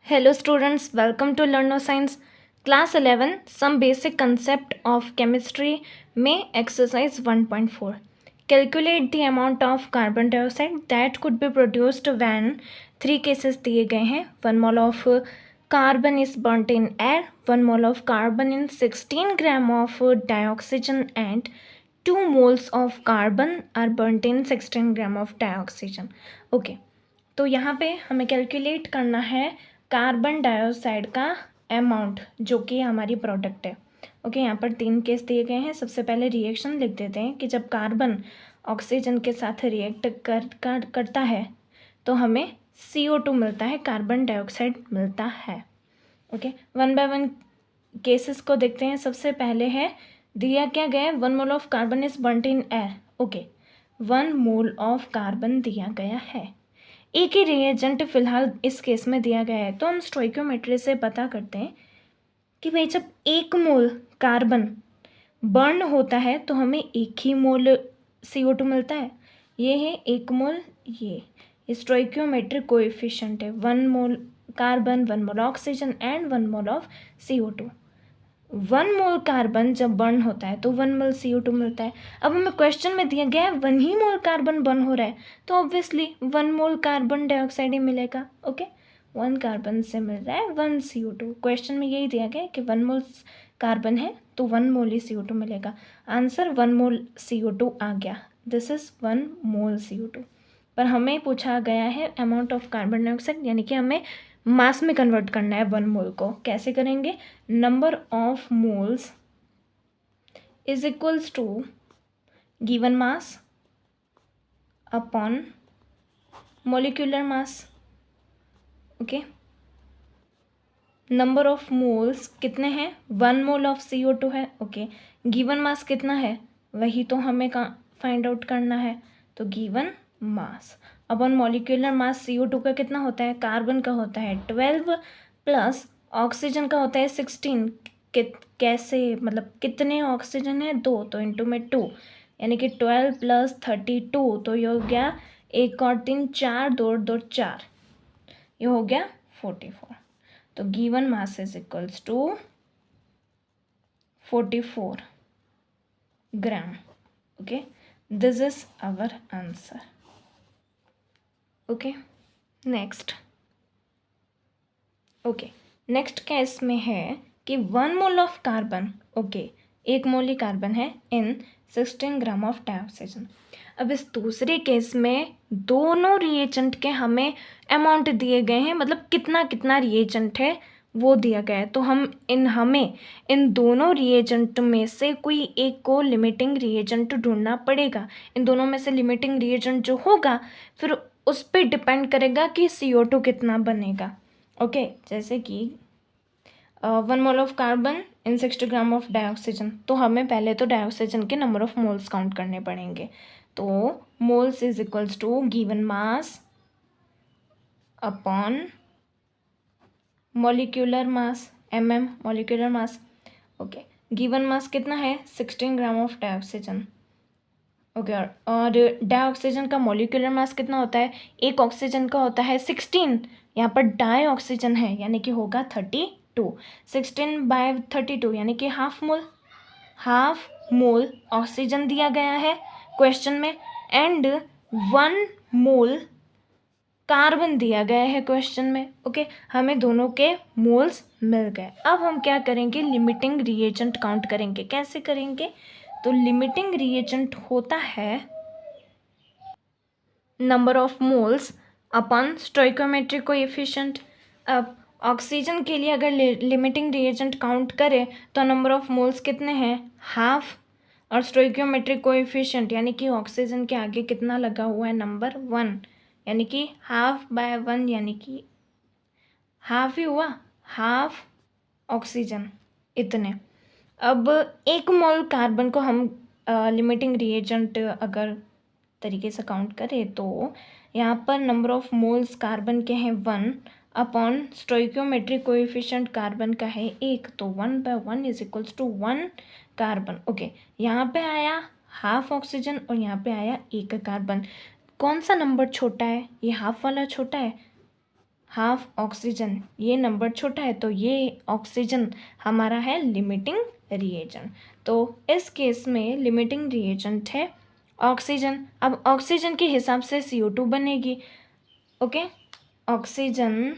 Hello students, welcome to Learn No Science. Class 11, some basic concept of chemistry में exercise 1.4. Calculate the amount of carbon dioxide that could be produced when 3 cases दिए गए हैं. 1 mole of carbon is burnt in air, 1 mole of carbon in 16 gram of dioxygen and 2 moles of carbon are burnt in 16 gram of dioxygen. Okay. तो यहाँ पे हमें calculate करना है carbon dioxide का अमाउंट जो कि हमारी प्रोडक्ट है. ओके, यहाँ पर 3 केस दिए गए हैं. सबसे पहले रिएक्शन लिख देते हैं कि जब कार्बन ऑक्सीजन के साथ रिएक्ट करता है तो हमें CO2 मिलता है, कार्बन डाइऑक्साइड मिलता है. ओके, 1 बाय 1 केसेस को देखते हैं. सबसे पहले है दिया क्या गया है, 1 mole of carbon is burnt in air. Okay, 1 mole of carbon दिया गया है. एक ही रिएजेंट फिलहाल इस केस में दिया गया है, तो हम स्टोइकियोमेट्री से पता करते हैं कि भाई जब 1 मोल कार्बन बर्न होता है तो हमें 1 ही मोल CO2 मिलता है. ये है 1 मोल, ये स्टोइकियोमेट्रिक कोएफिशिएंट है. 1 mole carbon, 1 mole oxygen and 1 mole of CO2. 1 mole carbon जब बर्न होता है तो 1 मोल CO2 मिलता है. अब हमें क्वेश्चन में दिया गया है 1 ही मोल कार्बन बर्न हो रहा है, तो ऑब्वियसली 1 मोल कार्बन डाइऑक्साइड ही मिलेगा. ओके, 1 कार्बन से मिल रहा है 1 CO2. क्वेश्चन में यही दिया गया है कि 1 मोल कार्बन है तो 1 मोल ही CO2 मिलेगा. आंसर 1 मोल CO2 आ गया. This is 1 mole CO2. पर हमें पूछा गया है अमाउंट ऑफ कार्बन डाइऑक्साइड, यानी कि हमें मास में कन्वर्ट करना है 1 मोल को. कैसे करेंगे, number of moles is equals to given mass upon molecular mass. Okay, number of moles कितने हैं, 1 मोल ऑफ CO2 है. ओके, गिवन मास कितना है वही तो हमें फाइंड आउट करना है, तो गिवन मास अपॉन मॉलिक्यूलर मास. CO2 का कितना होता है, कार्बन का होता है 12 प्लस ऑक्सीजन का होता है 16. कैसे, मतलब कितने ऑक्सीजन है 2, तो इंटू में 2, यानी कि 12 प्लस 32, तो ये हो गया 1 और 3 4, 2 और 2 4, ये हो गया 44. तो given mass is equals to 44 gram. Okay, this is our answer. Okay, next. Okay, next case में है कि 1 mole of carbon, okay 1 mole ही कार्बन है इन 16 ग्राम ऑफ डाइऑक्सीजन. अब इस दूसरे केस में दोनों रिएजेंट के हमें अमाउंट दिए गए हैं, मतलब कितना कितना रिएजेंट है वो दिया गया है. तो हमें इन दोनों रिएजेंट में से कोई एक को लिमिटिंग रिएजेंट ढूंढना पड़ेगा. इन दोनों में से लिमिटिंग रिएजेंट जो होगा फिर उस पर डिपेंड करेगा कि CO2 कितना बनेगा. ओके, जैसे कि 1 mole of carbon in 60 gram of dioxygen, तो हमें पहले तो डाइऑक्सीजन के नंबर ऑफ मोल्स काउंट करने पड़ेंगे. तो moles is equals to given mass upon molecular mass, molecular mass. Okay, given mass कितना है 16 ग्राम ऑफ डाइऑक्सीजन. ओके, और डाइऑक्सीजन का मॉलिक्यूलर मास कितना होता है, एक ऑक्सीजन का होता है 16, यहाँ पर डाई ऑक्सीजन है यानी कि होगा 32. 16 बाय 32 यानी कि हाफ मोल ऑक्सीजन दिया गया है क्वेश्चन में, एंड 1 मोल कार्बन दिया गया है क्वेश्चन में. ओके, हमें दोनों के मोल्स मिल गए. अब हम क्या करेंगे, लिमिटिंग रिएजेंट काउंट करेंगे. कैसे करेंगे, तो लिमिटिंग रिएजेंट होता है number of moles upon stoichiometric coefficient. अब ऑक्सीजन के लिए अगर लिमिटिंग रिएजेंट काउंट करें तो नंबर ऑफ मोल्स कितने हैं, हाफ, और स्टोइकोमेट्रिक कोएफिशिएंट यानी कि ऑक्सीजन के आगे कितना लगा हुआ है, नंबर 1, यानी कि हाफ बाय 1 यानी कि हाफ ही हुआ, हाफ ऑक्सीजन इतने. अब 1 मोल कार्बन को हम लिमिटिंग रिएजेंट अगर तरीके से काउंट करें तो यहाँ पर नंबर ऑफ मोल्स कार्बन के हैं 1 अपॉन स्टोइकियोमेट्रिक कोएफिशिएंट कार्बन का है 1, तो 1 by 1 is equals to 1 carbon. Okay, यहाँ पे आया हाफ ऑक्सीजन और यहाँ पे आया 1 कार्बन. कौन सा नंबर छोटा है, ये हाफ वाला छोटा है, हाफ ऑक्सीजन, ये नंबर छोटा है तो ये ऑक्सीजन हमारा है लिमिटिंग रिएजेंट। तो इस केस में लिमिटिंग रिएजेंट है ऑक्सीजन। अब ऑक्सीजन के हिसाब से CO2 बनेगी। ओके, ऑक्सीजन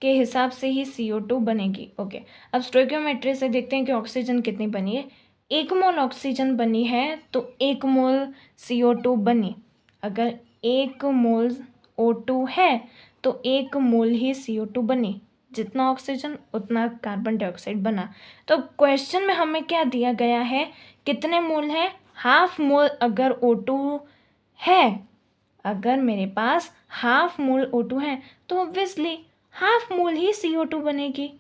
के हिसाब से ही CO2 बनेगी। ओके, अब स्टोइकियोमेट्री से देखते हैं कि ऑक्सीजन कितनी बनी है। 1 मोल ऑक्सीजन बनी है तो 1 मोल CO2 बनी। अगर 1 मोल O2 है तो 1 मोल ही CO2 बनी। जितना ऑक्सीजन उतना कार्बन डाइऑक्साइड बना। तो क्वेश्चन में हमें क्या दिया गया है, कितने मोल है, हाफ मोल। अगर O2 है, अगर मेरे पास हाफ मोल O2 है तो ऑब्वियसली हाफ मोल ही CO2 बनेगी।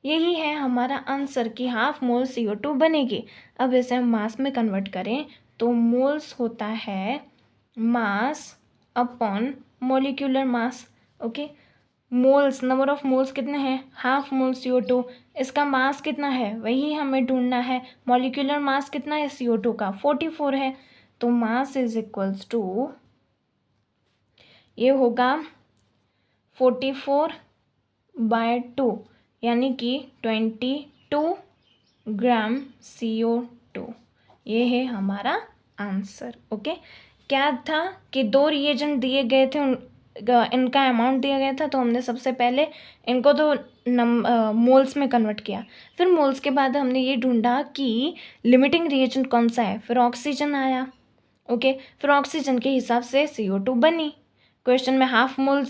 यही है हमारा आंसर कि हाफ मोल CO2 बनेगी। अब इसे हम मास में कन्वर्ट करें तो मोल्स होता है मास upon molecular mass. Okay, moles, number of moles कितने हैं, हाफ मोल CO2। इसका मास कितना है वही हमें ढूंढना है। मॉलिक्यूलर मास कितना है CO2 का, 44 है। तो मास इज इक्वल्स टू, ये होगा 44/2 यानी कि 22 ग्राम CO2। ये है हमारा आंसर। ओके, क्या था कि 2 रिएजेंट दिए गए थे, इनका अमाउंट दिया गया था, तो हमने सबसे पहले इनको तो मोल्स में कन्वर्ट किया। फिर मोल्स के बाद हमने ये ढूंढा कि लिमिटिंग रिएजेंट कौन सा है, फिर ऑक्सीजन आया। ओके, फिर ऑक्सीजन के हिसाब से CO2 बनी। क्वेश्चन में हाफ मोल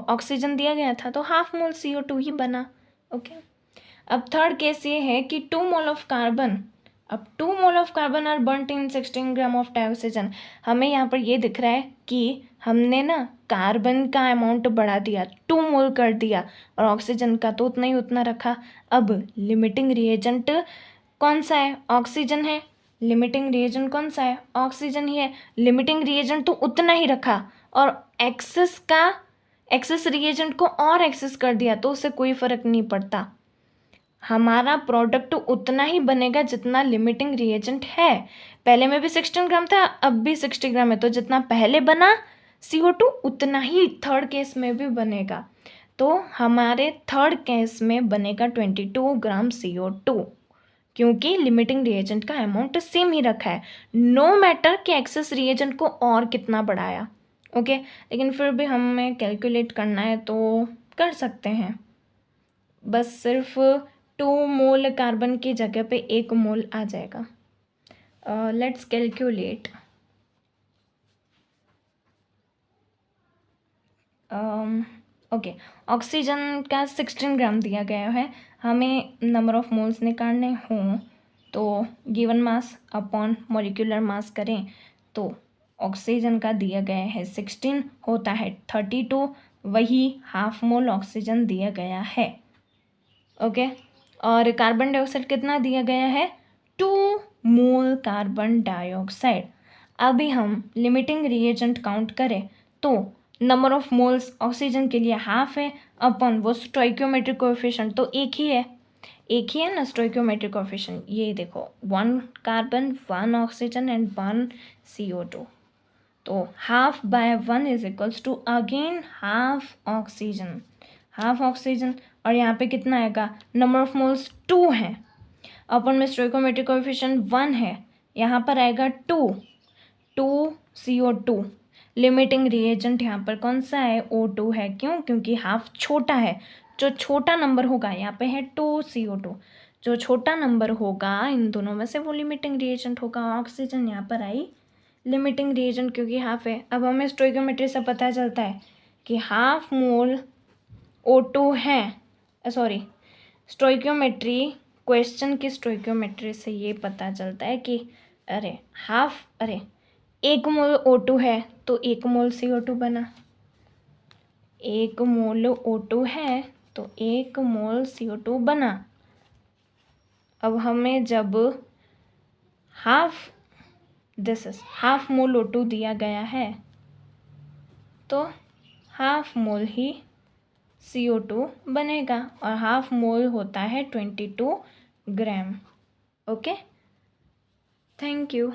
ऑक्सीजन दिया गया था तो हाफ मोल CO2 ही बना। ओके, अब थर्ड केस ये है कि 2 मोल ऑफ कार्बन, अब 2 mole of carbon are burned in 16 gram of dioxygen. हमें यहाँ पर ये दिख रहा है कि हमने ना कार्बन का अमाउंट बढ़ा दिया, 2 मोल कर दिया, और ऑक्सीजन का तो उतना ही उतना रखा। अब लिमिटिंग रिएजेंट कौन सा है, ऑक्सीजन है। लिमिटिंग रिएजेंट कौन सा है, ऑक्सीजन ही है। लिमिटिंग रिएजेंट तो उतना ही रखा और एक्सेस रिएजेंट को और एक्सेस कर दिया तो उससे कोई फर्क नहीं पड़ता। हमारा प्रोडक्ट उतना ही बनेगा जितना लिमिटिंग रिएजेंट है। पहले में भी 16 ग्राम था, अब भी 60 ग्राम है, तो जितना पहले बना CO2 उतना ही थर्ड केस में भी बनेगा। तो हमारे थर्ड केस में बनेगा 22 ग्राम CO2 क्योंकि लिमिटिंग रिएजेंट का अमाउंट सेम ही रखा है, नो मैटर कि एक्सेस रिएजेंट को और कितना बढ़ाया। ओके, लेकिन फिर भी हमें कैलकुलेट करना है तो कर सकते हैं। बस सिर्फ 2 मोल कार्बन की जगह पे 1 मोल आ जाएगा। Let's calculate. ओके, ऑक्सीजन का 16 ग्राम दिया गया है, हमें नंबर ऑफ मोल्स निकालने हों तो गिवन मास अपॉन मॉलिक्यूलर मास करें तो ऑक्सीजन का दिया गया है 16, होता है 32, वही हाफ मोल ऑक्सीजन दिया गया है। ओके, और कार्बन डाइऑक्साइड कितना दिया गया है, 2 मोल कार्बन डाइऑक्साइड। अभी हम लिमिटिंग रिएजेंट काउंट करें तो नंबर ऑफ मोल्स ऑक्सीजन के लिए हाफ है अपन वो स्टोइकियोमेट्रिक कोएफिशिएंट तो एक ही है ना स्टोइकियोमेट्रिक कोएफिशिएंट। ये देखो 1 कार्बन 1 ऑक्सीजन एंड 1 CO2, तो half by 1 is equals to again half oxygen. और यहाँ पे कितना आएगा, नंबर ऑफ मोल्स 2 हैं, अपन में स्टोइकियोमेट्रिक कोएफिशिएंट 1 है, यहाँ पर आएगा 2 CO2। लिमिटिंग रिएजेंट यहाँ पर कौन सा है, O2 है। क्यों, क्योंकि हाफ छोटा है, जो छोटा नंबर होगा यहाँ पे है 2 CO2, जो छोटा नंबर होगा इन दोनों में से वो लिमिटिंग रिएजेंट होगा। ऑक्सीजन यहाँ पर आई लिमिटिंग रिएजेंट क्योंकि हाफ है। अब हमें स्टोइकियोमेट्री से पता चलता है कि हाफ मोल O2 है, सॉरी स्टोइकियोमेट्री, क्वेश्चन की स्टोइकियोमेट्री से ये पता चलता है कि अरे 1 मोल O2 है तो 1 मोल CO2 बना, 1 मोल O2 है तो 1 मोल CO2 बना। अब हमें जब हाफ मोल O2 दिया गया है तो हाफ मोल ही CO2 बनेगा और हाफ मोल होता है 22 ग्राम। Okay, thank you.